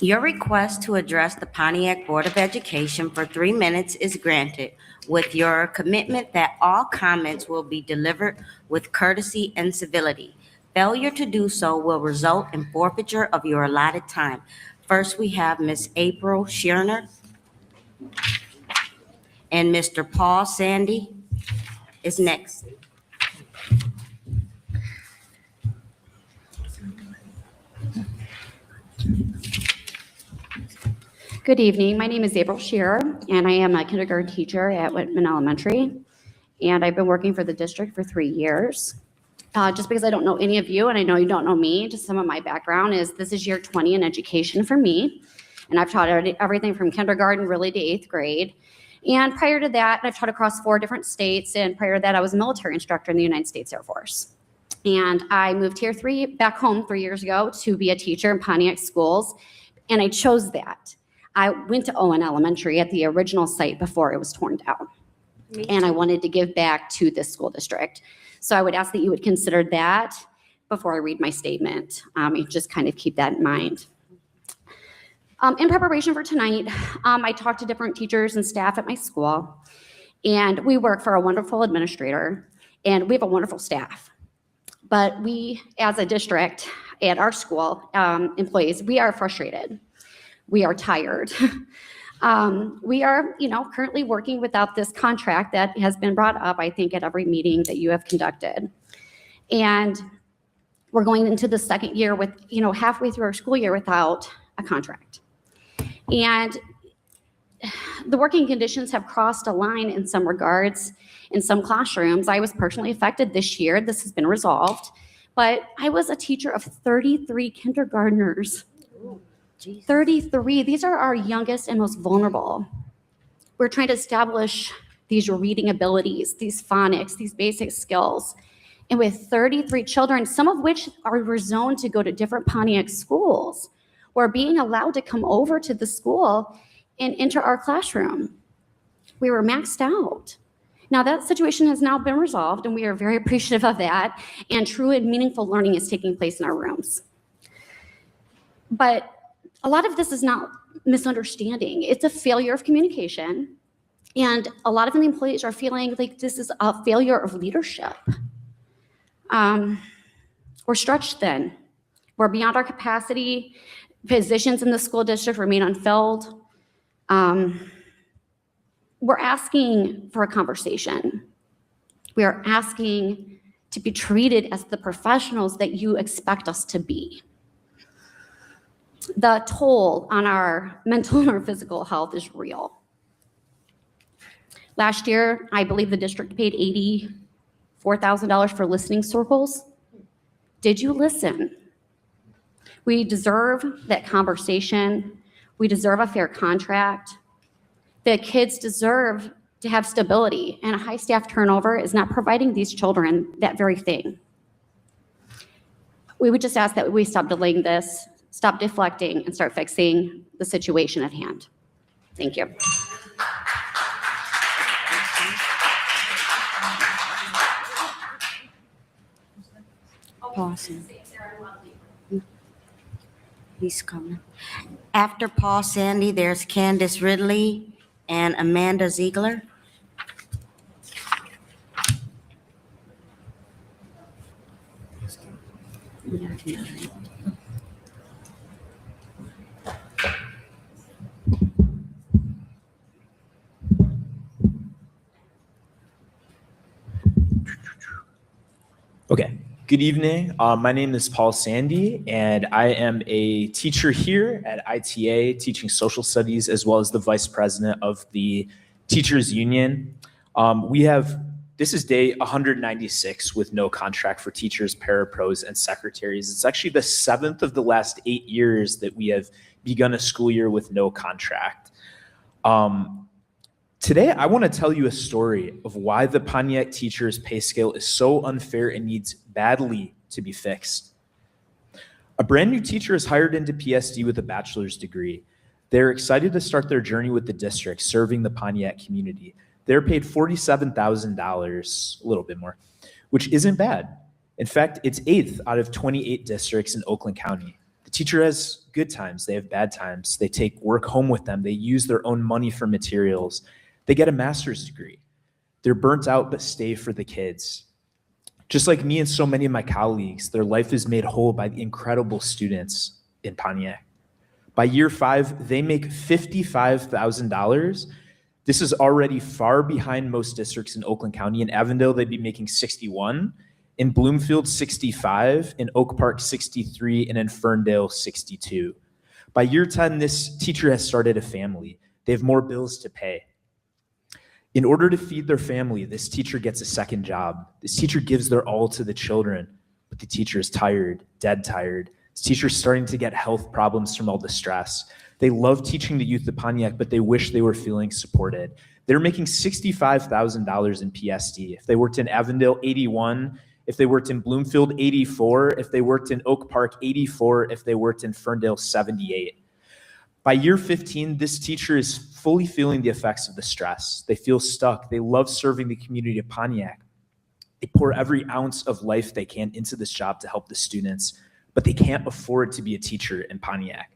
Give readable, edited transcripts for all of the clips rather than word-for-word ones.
Your request to address the Pontiac Board of Education for 3 minutes is granted with your commitment that all comments will be delivered with courtesy and civility. Failure to do so will result in forfeiture of your allotted time. First, we have Ms. April Shearner and Mr. Paul Sandy is next. Good evening. My name is April Shearer, and I am a kindergarten teacher at Whitman Elementary, and I've been working for the district for 3 years. Just because I don't know any of you, and I know you don't know me, just some of my background is this is year 20 in education for me, and I've taught everything from kindergarten really to 8th grade. And prior to that, I've taught across 4 different states, and prior to that, I was a military instructor in the United States Air Force. And I moved here back home 3 years ago to be a teacher in Pontiac schools, and I chose that. I went to Owen Elementary at the original site before it was torn down. And I wanted to give back to this school district. So I would ask that you would consider that before I read my statement. You just kind of keep that in mind. In preparation for tonight, I talked to different teachers and staff at my school, and we work for a wonderful administrator, and we have a wonderful staff. But we, as a district at our school, employees, we are frustrated. We are tired. We are, currently working without this contract that has been brought up, I think, at every meeting that you have conducted. And we're going into the second year with, halfway through our school year without a contract. And the working conditions have crossed a line in some regards in some classrooms. I was personally affected this year. This has been resolved. But I was a teacher of 33 kindergartners. 33. These are our youngest and most vulnerable. We're trying to establish these reading abilities, these phonics, these basic skills. And with 33 children, some of which are rezoned to go to different Pontiac schools, we're being allowed to come over to the school and enter our classroom. We were maxed out. Now that situation has now been resolved, and we are very appreciative of that. And true and meaningful learning is taking place in our rooms. But a lot of this is not misunderstanding. It's a failure of communication. And a lot of the employees are feeling like this is a failure of leadership. We're stretched thin. We're beyond our capacity. Positions in the school district remain unfilled. We're asking for a conversation. We are asking to be treated as the professionals that you expect us to be. The toll on our mental and our physical health is real. Last year, I believe the district paid $84,000 for listening circles. Did you listen? We deserve that conversation. We deserve a fair contract. The kids deserve to have stability, and a high staff turnover is not providing these children that very thing. We would just ask that we stop delaying this, stop deflecting, and start fixing the situation at hand. Thank you. Paulson. He's coming. After Paul Sandy, there's Candace Ridley and Amanda Ziegler. Okay, good evening. My name is Paul Sandy, and I am a teacher here at ITA, teaching social studies, as well as the vice president of the Teachers Union. This is day 196 with no contract for teachers, parapros, and secretaries. It's actually the 7th of the last 8 years that we have begun a school year with no contract. Today, I want to tell you a story of why the Pontiac teachers' pay scale is so unfair and needs badly to be fixed. A brand new teacher is hired into PSD with a bachelor's degree. They're excited to start their journey with the district, serving the Pontiac community. They're paid $47,000, a little bit more, which isn't bad. In fact, it's 8th out of 28 districts in Oakland County. The teacher has good times, they have bad times. They take work home with them. They use their own money for materials. They get a master's degree. They're burnt out but stay for the kids. Just like me and so many of my colleagues, their life is made whole by the incredible students in Pontiac. By year 5, they make $55,000. This is already far behind most districts in Oakland County. In Avondale, they'd be making 61. In Bloomfield, 65. In Oak Park, 63. And in Ferndale, 62. By year 10, this teacher has started a family. They have more bills to pay. In order to feed their family, this teacher gets a second job. This teacher gives their all to the children, but the teacher is tired, dead tired. This teacher is starting to get health problems from all the stress. They love teaching the youth of Pontiac, but they wish they were feeling supported. They're making $65,000 in PSD. If they worked in Avondale, 81. If they worked in Bloomfield, 84. If they worked in Oak Park, 84. If they worked in Ferndale, 78. By year 15, this teacher is fully feeling the effects of the stress. They feel stuck. They love serving the community of Pontiac. They pour every ounce of life they can into this job to help the students, but they can't afford to be a teacher in Pontiac.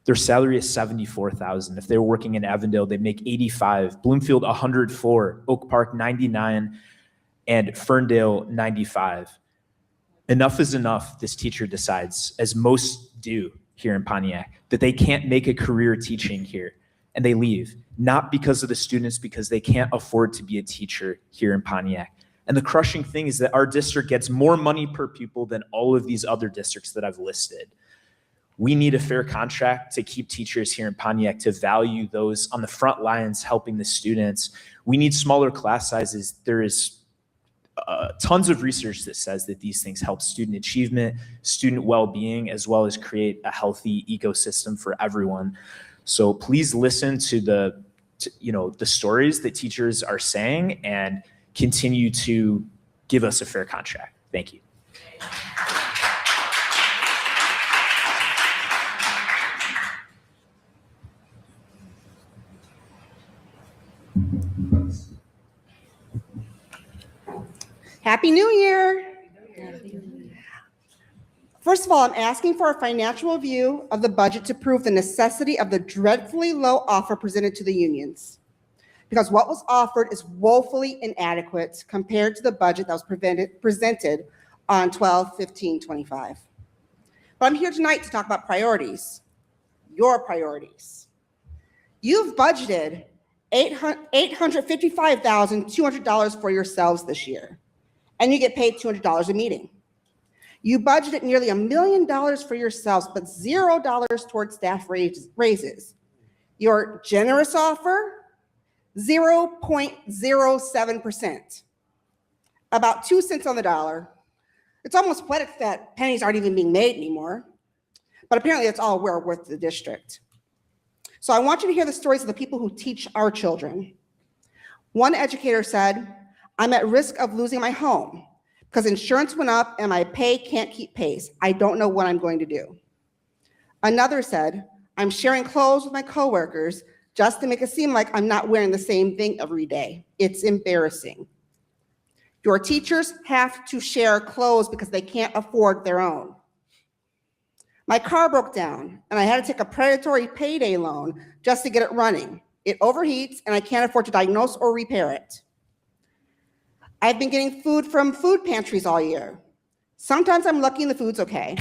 Their salary is $74,000. If they were working in Avondale, they'd make $85,000. Bloomfield, $104,000. Oak Park, $99,000. And Ferndale, $95,000. Enough is enough, this teacher decides, as most do here in Pontiac, that they can't make a career teaching here, and they leave, not because of the students, because they can't afford to be a teacher here in Pontiac. And the crushing thing is that our district gets more money per pupil than all of these other districts that I've listed. We need a fair contract to keep teachers here in Pontiac, to value those on the front lines helping the students. We need smaller class sizes. There is tons of research that says that these things help student achievement, student well-being, as well as create a healthy ecosystem for everyone. So please listen to the stories that teachers are saying and continue to give us a fair contract. Thank you. Happy New Year. First of all, I'm asking for a financial review of the budget to prove the necessity of the dreadfully low offer presented to the unions. Because what was offered is woefully inadequate compared to the budget that was presented on 12/15/25. But I'm here tonight to talk about priorities, your priorities. You've budgeted $855,200 for yourselves this year, and you get paid $200 a meeting. You budgeted nearly $1 million for yourselves, but $0 towards staff raises. Your generous offer, 0.07%, about 2 cents on the dollar. It's almost poetic that pennies aren't even being made anymore, but apparently that's all we're worth to the district. So I want you to hear the stories of the people who teach our children. One educator said, "I'm at risk of losing my home because insurance went up and my pay can't keep pace. I don't know what I'm going to do." Another said, "I'm sharing clothes with my coworkers just to make it seem like I'm not wearing the same thing every day. It's embarrassing." Your teachers have to share clothes because they can't afford their own. "My car broke down and I had to take a predatory payday loan just to get it running. It overheats and I can't afford to diagnose or repair it. I've been getting food from food pantries all year. Sometimes I'm lucky and the food's okay.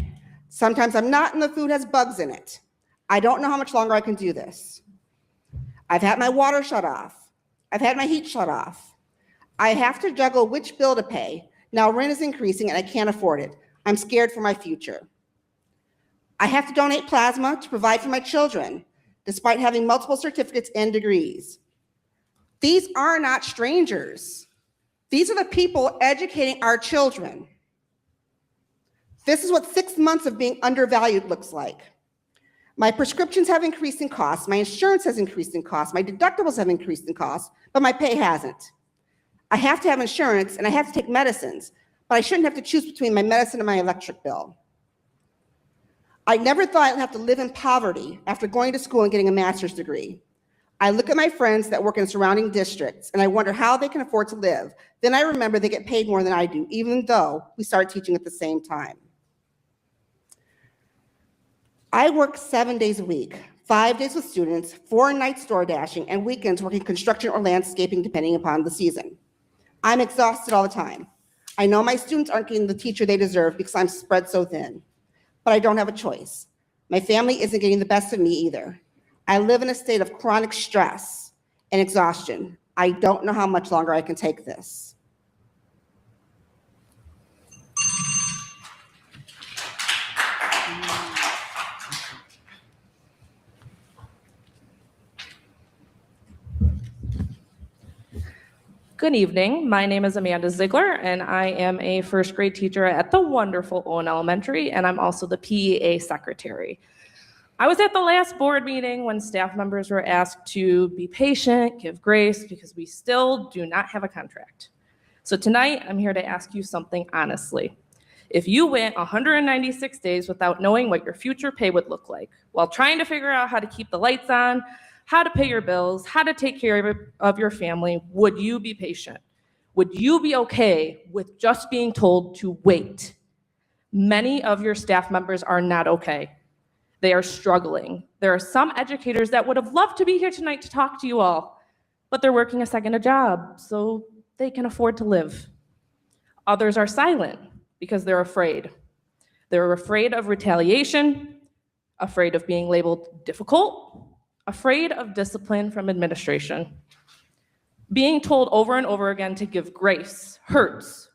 Sometimes I'm not and the food has bugs in it. I don't know how much longer I can do this. I've had my water shut off. I've had my heat shut off. I have to juggle which bill to pay. Now rent is increasing and I can't afford it. I'm scared for my future. I have to donate plasma to provide for my children, despite having multiple certificates and degrees. These are not strangers. These are the people educating our children. This is what 6 months of being undervalued looks like. My prescriptions have increased in cost, my insurance has increased in cost, my deductibles have increased in cost, but my pay hasn't. I have to have insurance and I have to take medicines, but I shouldn't have to choose between my medicine and my electric bill. I never thought I'd have to live in poverty after going to school and getting a master's degree. I look at my friends that work in surrounding districts and I wonder how they can afford to live. Then I remember they get paid more than I do, even though we started teaching at the same time. I work 7 days a week, 5 days with students, 4 nights door dashing, and weekends working construction or landscaping depending upon the season. I'm exhausted all the time. I know my students aren't getting the teacher they deserve because I'm spread so thin, but I don't have a choice. My family isn't getting the best of me either. I live in a state of chronic stress and exhaustion. I don't know how much longer I can take this. Good evening. My name is Amanda Ziegler, and I am a first grade teacher at the wonderful Owen Elementary, and I'm also the PEA secretary. I was at the last board meeting when staff members were asked to be patient, give grace, because we still do not have a contract. So tonight, I'm here to ask you something honestly. If you went 196 days without knowing what your future pay would look like, while trying to figure out how to keep the lights on, how to pay your bills, how to take care of your family, would you be patient? Would you be okay with just being told to wait? Many of your staff members are not okay. They are struggling. There are some educators that would have loved to be here tonight to talk to you all, but they're working a second job, so they can afford to live. Others are silent because they're afraid. They're afraid of retaliation, afraid of being labeled difficult, afraid of discipline from administration. Being told over and over again to give grace hurts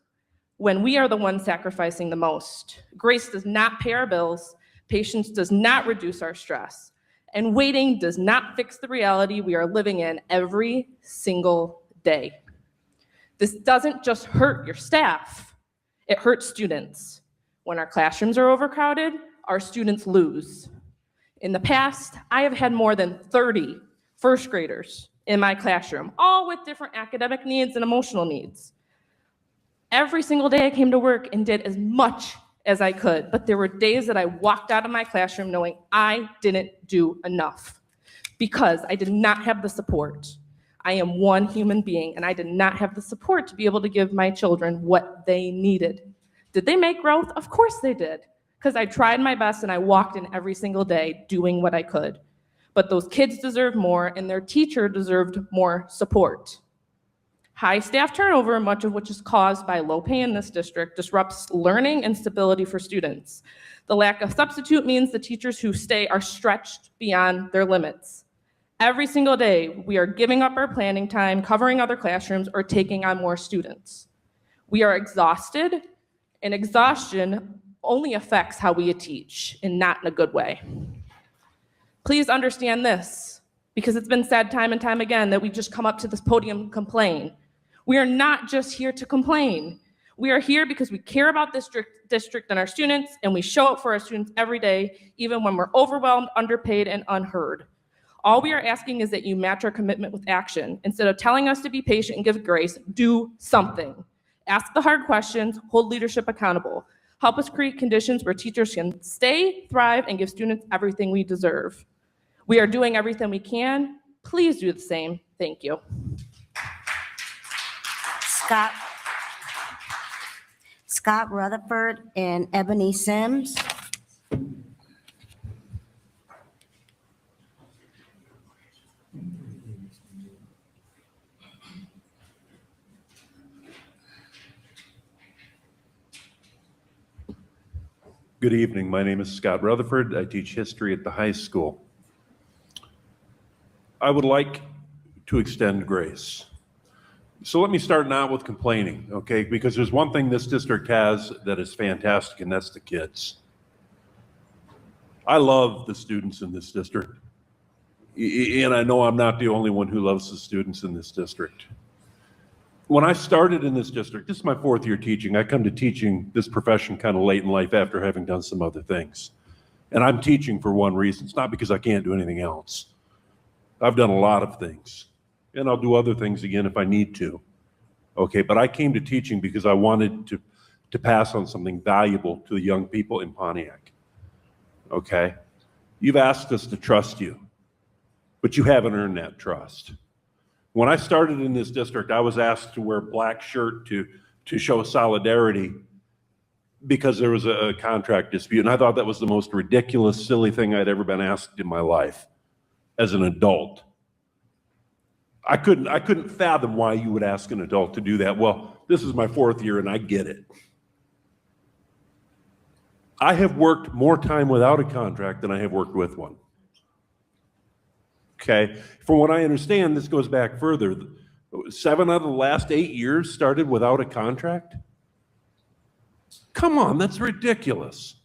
when we are the ones sacrificing the most. Grace does not pay our bills, patience does not reduce our stress, and waiting does not fix the reality we are living in every single day. This doesn't just hurt your staff, it hurts students. When our classrooms are overcrowded, our students lose. In the past, I have had more than 30 first graders in my classroom, all with different academic needs and emotional needs. Every single day I came to work and did as much as I could, but there were days that I walked out of my classroom knowing I didn't do enough because I did not have the support. I am one human being, and I did not have the support to be able to give my children what they needed. Did they make growth? Of course they did, because I tried my best and I walked in every single day doing what I could. But those kids deserve more, and their teacher deserved more support. High staff turnover, much of which is caused by low pay in this district, disrupts learning and stability for students. The lack of substitute means the teachers who stay are stretched beyond their limits. Every single day, we are giving up our planning time, covering other classrooms, or taking on more students. We are exhausted, and exhaustion only affects how we teach, and not in a good way. Please understand this, because it's been said time and time again that we just come up to this podium and complain. We are not just here to complain. We are here because we care about this district and our students, and we show up for our students every day, even when we're overwhelmed, underpaid, and unheard. All we are asking is that you match our commitment with action. Instead of telling us to be patient and give grace, do something. Ask the hard questions, hold leadership accountable. Help us create conditions where teachers can stay, thrive, and give students everything we deserve. We are doing everything we can. Please do the same. Thank you. Scott Rutherford and Ebony Sims. Good evening. My name is Scott Rutherford. I teach history at the high school. I would like to extend grace. So let me start not with complaining, okay? Because there's one thing this district has that is fantastic, and that's the kids. I love the students in this district. And I know I'm not the only one who loves the students in this district. When I started in this district, this is my 4th year teaching. I come to teaching this profession kind of late in life after having done some other things. And I'm teaching for one reason. It's not because I can't do anything else. I've done a lot of things, and I'll do other things again if I need to. Okay, but I came to teaching because I wanted to pass on something valuable to the young people in Pontiac. Okay? You've asked us to trust you, but you haven't earned that trust. When I started in this district, I was asked to wear a black shirt to show solidarity because there was a contract dispute. And I thought that was the most ridiculous, silly thing I'd ever been asked in my life as an adult. I couldn't fathom why you would ask an adult to do that. Well, this is my 4th year and I get it. I have worked more time without a contract than I have worked with one. Okay, from what I understand, this goes back further. 7 out of the last 8 years started without a contract? Come on, that's ridiculous.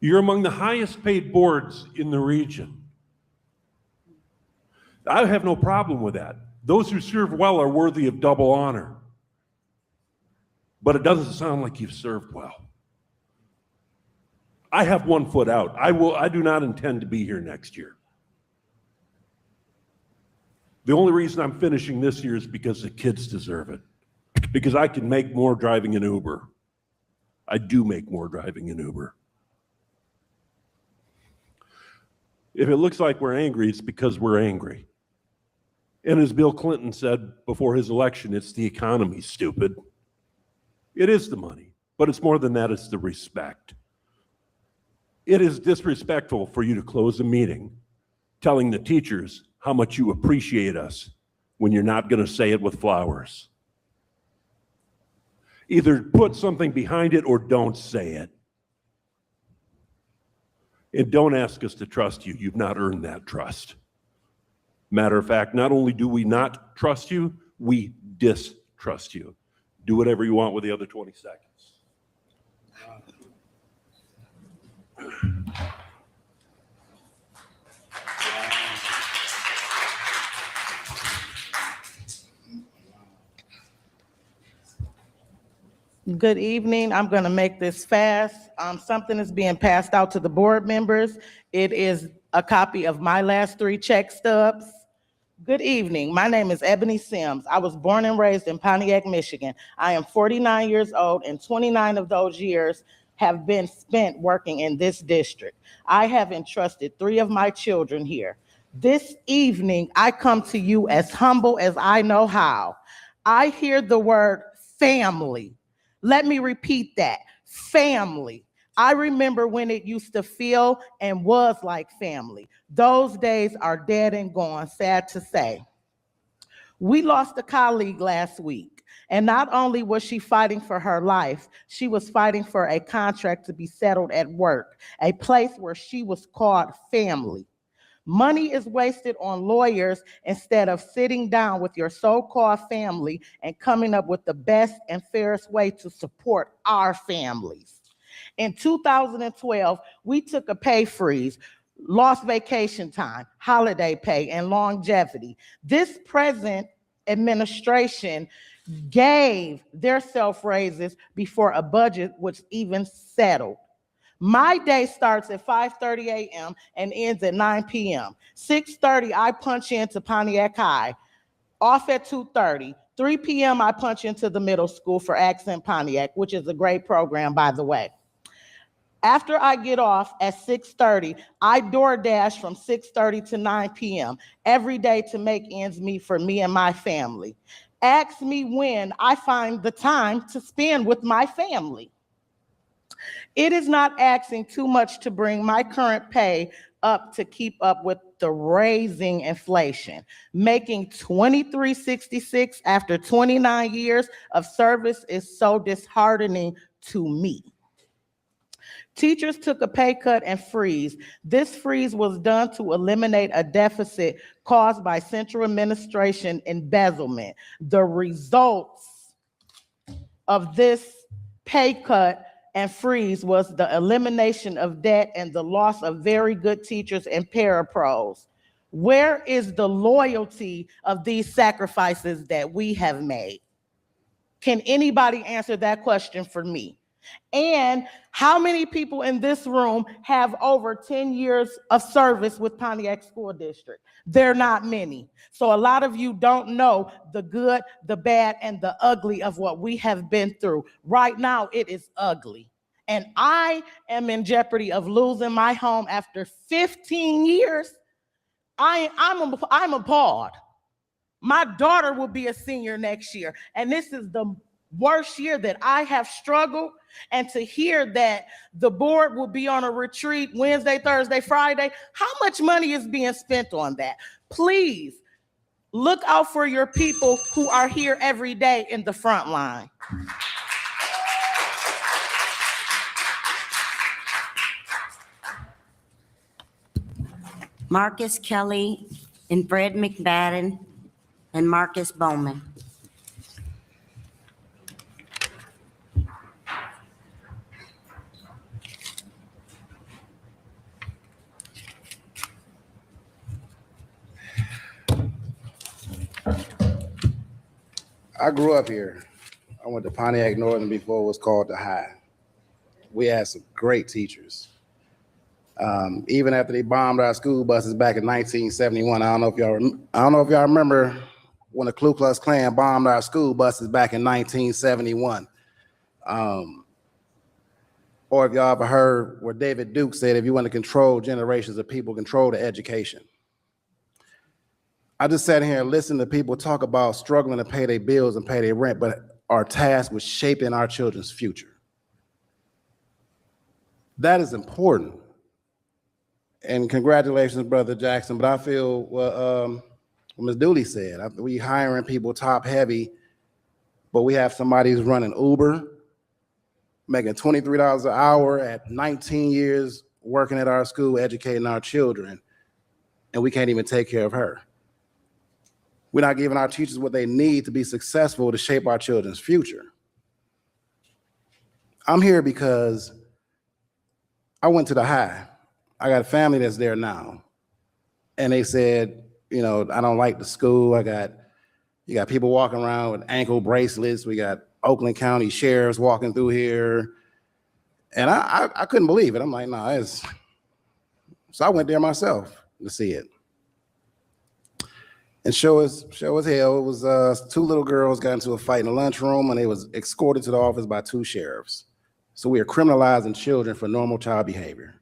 You're among the highest paid boards in the region. I have no problem with that. Those who serve well are worthy of double honor. But it doesn't sound like you've served well. I have 1 foot out. I do not intend to be here next year. The only reason I'm finishing this year is because the kids deserve it. Because I can make more driving an Uber. I do make more driving an Uber. If it looks like we're angry, it's because we're angry. And as Bill Clinton said before his election, it's the economy, stupid. It is the money, but it's more than that, it's the respect. It is disrespectful for you to close a meeting telling the teachers how much you appreciate us when you're not going to say it with flowers. Either put something behind it or don't say it. And don't ask us to trust you. You've not earned that trust. Matter of fact, not only do we not trust you, we distrust you. Do whatever you want with the other 20 seconds. Good evening. I'm going to make this fast. Something is being passed out to the board members. It is a copy of my last 3 check stubs. Good evening. My name is Ebony Sims. I was born and raised in Pontiac, Michigan. I am 49 years old, and 29 of those years have been spent working in this district. I have entrusted 3 of my children here. This evening, I come to you as humble as I know how. I hear the word family. Let me repeat that, family. I remember when it used to feel and was like family. Those days are dead and gone, sad to say. We lost a colleague last week, and not only was she fighting for her life, she was fighting for a contract to be settled at work, a place where she was called family. Money is wasted on lawyers instead of sitting down with your so-called family and coming up with the best and fairest way to support our families. In 2012, we took a pay freeze, lost vacation time, holiday pay, and longevity. This present administration gave their self raises before a budget was even settled. My day starts at 5:30 a.m. and ends at 9 p.m. 6:30, I punch into Pontiac High, off at 2:30. 3 p.m., I punch into the middle school for Accent Pontiac, which is a great program, by the way. After I get off at 6:30, I DoorDash from 6:30 to 9 p.m. every day to make ends meet for me and my family. Ask me when I find the time to spend with my family. It is not asking too much to bring my current pay up to keep up with the raising inflation. Making $23.66 after 29 years of service is so disheartening to me. Teachers took a pay cut and freeze. This freeze was done to eliminate a deficit caused by central administration embezzlement. The results of this pay cut and freeze was the elimination of debt and the loss of very good teachers and parapros. Where is the loyalty of these sacrifices that we have made? Can anybody answer that question for me? And how many people in this room have over 10 years of service with Pontiac School District? They're not many. So a lot of you don't know the good, the bad, and the ugly of what we have been through. Right now, it is ugly. And I am in jeopardy of losing my home after 15 years. I'm appalled. My daughter will be a senior next year, and this is the worst year that I have struggled, and to hear that the board will be on a retreat Wednesday, Thursday, Friday, how much money is being spent on that? Please look out for your people who are here every day in the front line. Marcus Kelly and Fred McBadden and Marcus Bowman. I grew up here. I went to Pontiac Northern before it was called the High. We had some great teachers. Even after they bombed our school buses back in 1971, I don't know if y'all remember when the Ku Klux Klan bombed our school buses back in 1971. Or if y'all ever heard where David Duke said, if you want to control generations of people, control the education. I just sat here and listened to people talk about struggling to pay their bills and pay their rent, but our task was shaping our children's future. That is important. And congratulations, Brother Jackson, but I feel what Ms. Dooley said. We hiring people top heavy, but we have somebody who's running Uber, making $23 an hour at 19 years, working at our school, educating our children, and we can't even take care of her. We're not giving our teachers what they need to be successful to shape our children's future. I'm here because I went to the High. I got a family that's there now. And they said, you know, I don't like the school. You got people walking around with ankle bracelets. We got Oakland County sheriffs walking through here. And I couldn't believe it. I'm like, no, it's. So I went there myself to see it. And show as hell, it was two little girls got into a fight in the lunchroom and they was escorted to the office by two sheriffs. So we are criminalizing children for normal child behavior.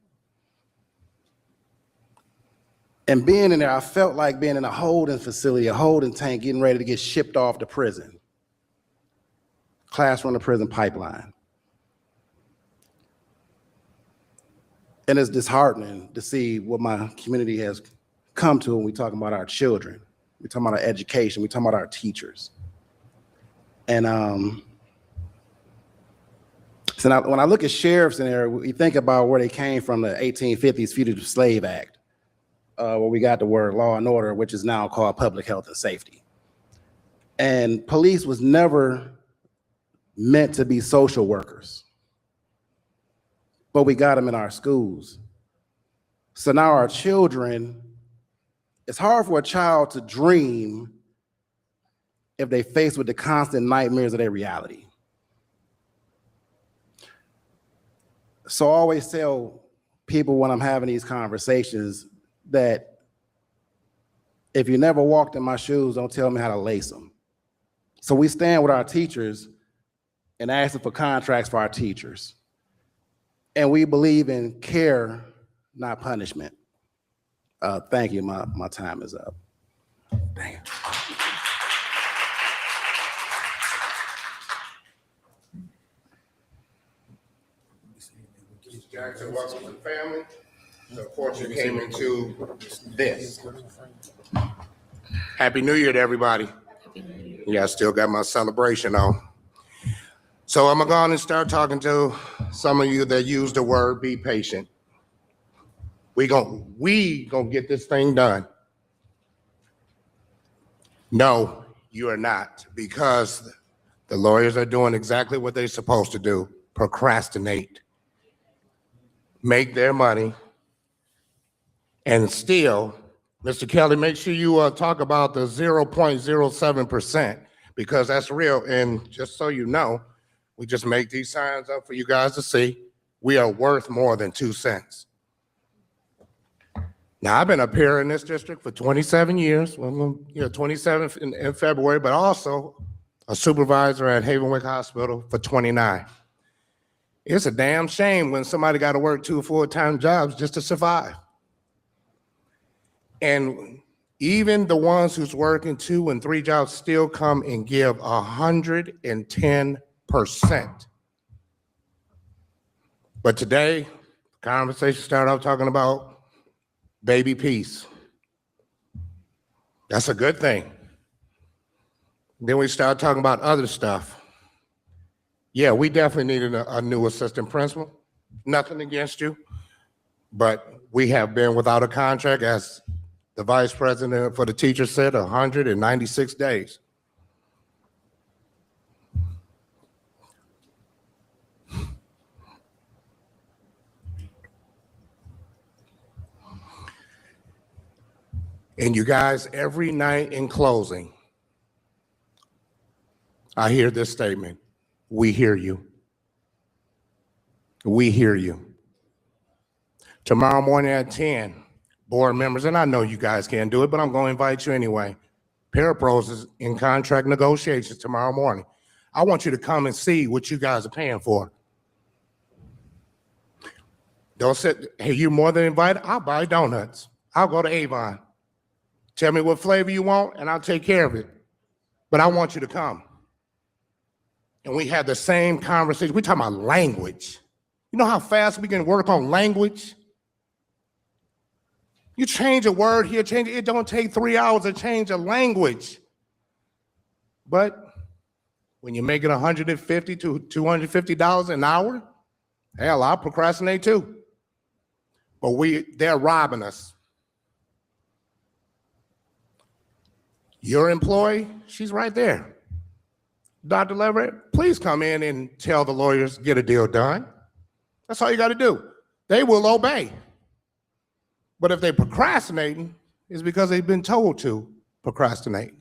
And being in there, I felt like being in a holding facility, a holding tank, getting ready to get shipped off to prison. Classroom to prison pipeline. And it's disheartening to see what my community has come to when we talk about our children. We're talking about our education. We're talking about our teachers. And so now, when I look at sheriffs in there, we think about where they came from, the 1850s Fugitive Slave Act, where we got the word law and order, which is now called public health and safety. And police was never meant to be social workers, but we got them in our schools. So now our children, it's hard for a child to dream if they faced with the constant nightmares of their reality. So I always tell people when I'm having these conversations that if you never walked in my shoes, don't tell me how to lace them. So we stand with our teachers and asking for contracts for our teachers. And we believe in care, not punishment. Thank you, my time is up. Dang it. Mr. Jackson, welcome to the family. So unfortunately came into this. Happy New Year to everybody. Yeah, I still got my celebration on. So I'm gonna go on and start talking to some of you that use the word be patient. We gonna get this thing done. No, you are not, because the lawyers are doing exactly what they're supposed to do: procrastinate, make their money, and still, Mr. Kelly, make sure you talk about the 0.07%, because that's real. And just so you know, we just make these signs up for you guys to see. We are worth more than 2 cents. Now, I've been up here in this district for 27 years, 27 in February, but also a supervisor at Havenwick Hospital for 29. It's a damn shame when somebody got to work 2 full-time jobs just to survive. And Even the ones who's working 2 and 3 jobs still come and give 110%. But today, conversation started off talking about baby peace. That's a good thing. Then we started talking about other stuff. Yeah, we definitely needed a new assistant principal. Nothing against you, but we have been without a contract, as the vice president for the teachers said, 196 days. And you guys, every night in closing, I hear this statement: we hear you. We hear you. Tomorrow morning at 10, board members, and I know you guys can't do it, but I'm going to invite you anyway. Parapros is in contract negotiations tomorrow morning. I want you to come and see what you guys are paying for. Don't say, hey, you're more than invited. I'll buy donuts. I'll go to Avon. Tell me what flavor you want, and I'll take care of it. But I want you to come. And we had the same conversation. We're talking about language. You know how fast we can work on language? You change a word here, change it. It don't take 3 hours to change a language. But when you make it $150 to $250 an hour, hell, I'll procrastinate too. But they're robbing us. Your employee, she's right there. Dr. Leverett, please come in and tell the lawyers, get a deal done. That's all you got to do. They will obey. But if they're procrastinating, it's because they've been told to procrastinate.